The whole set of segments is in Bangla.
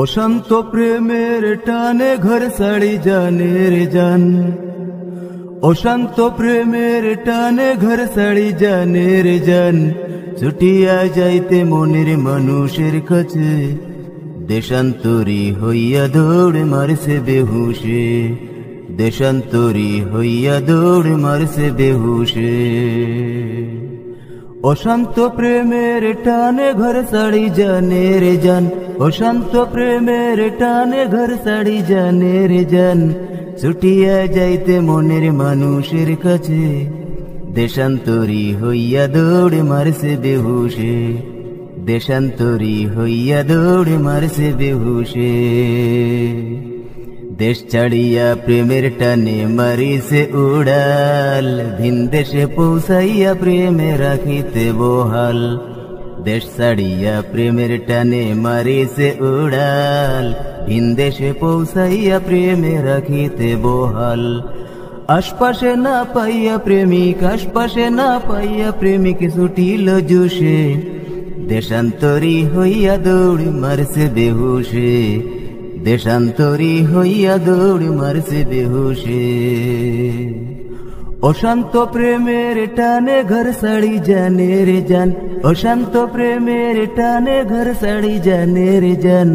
অশান্ত প্রেমের টানে ঘর ছাড়ি জানে রে জান, অশান্ত প্রেমের টানে ঘর ছাড়ি জানে রে জান। ছুটিয়া যাইতে মনের মানুষের কাছে, দেশান্তরী হইয়া দৌড় মারছে বেহুশে, দেশান্তরী হইয়া দৌড় মারছে বেহুশে। অশান্ত প্রেমের টানে ঘর ছাড়ি জানে রে জান, অশান্ত প্রেমের টানে ঘর ছাড়ি জানে রে জান। ছুটিয়া যাইতে মনের মানুষের কাছে, দেশান্তরী হইয়া দৌড় মারছে বেহুশে, দেশান্তরী হইয়া দৌড় মারছে বেহুশে। দেশ ছাড়িয়া প্রেমের টানে মারিছে উড়াল, ভিন দেশে পৌঁছাইয়া প্রেমে রাখিতে বহাল। দেশ ছাড়িয়া প্রেমের টানে মারিছে উড়াল, ভিন দেশে পৌঁছাইয়া প্রেমে রাখিতে বহাল। আশপাশে না পাইয়া প্রেমিক, আশপাশে না পাইয়া প্রেমিক ছুটিল জুসে, দেশান্তরী হইয়া দৌড় মারছে বেহুশে, দেশান্তরী হইয়া দৌড় মারছে বেহুশে। অশান্ত প্রেমের টানে ঘর ছাড়ি জানে রে জান, অশান্ত প্রেমের টানে ঘর ছাড়ি জানে রে জান।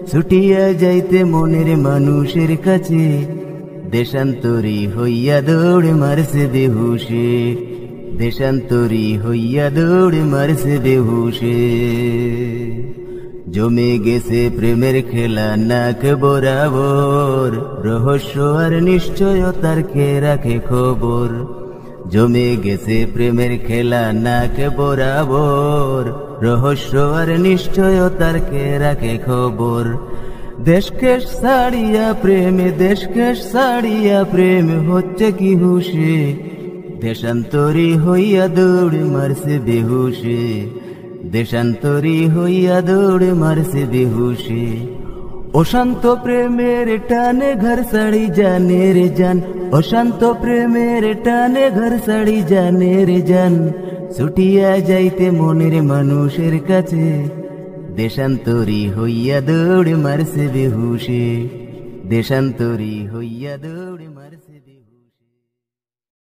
ছুটিয়া যাইতে মনের মানুষের কাছে, দেশান্তরী হইয়া দৌড় মারছে বেহুশে, দেশান্তরী হইয়া দৌড় মারছে বেহুশে। জমে গেছে প্রেমের খেলা নাক বরাবর, রহস্য আর নিশ্চয়তার কে রাখে খবর। জমে গেছে প্রেমের খেলা নাক বরাবর, রহস্য আর নিশ্চয়তার কে রাখে খবর। দেশকে ছাড়িয়া প্রেমে, দেশকে ছাড়িয়া প্রেম হচ্ছে কি হুশে, দেশান্তরী হইয়া দৌড় মারছে বেহুশে, দেশান্তরী হইয়া দৌড় মারছে বেহুশে। অশান্ত প্রেমের টানে ঘর ছাড়ি জানে রে জান, অশান্ত প্রেমের টানে ঘর ছাড়ি জানে রে জান। ছুটিয়া যাইতে মনের মানুষের কাছে, দেশান্তরী হইয়া দৌড় মারছে বেহুশে, দেশান্তরী হইয়া দৌড় মারছে।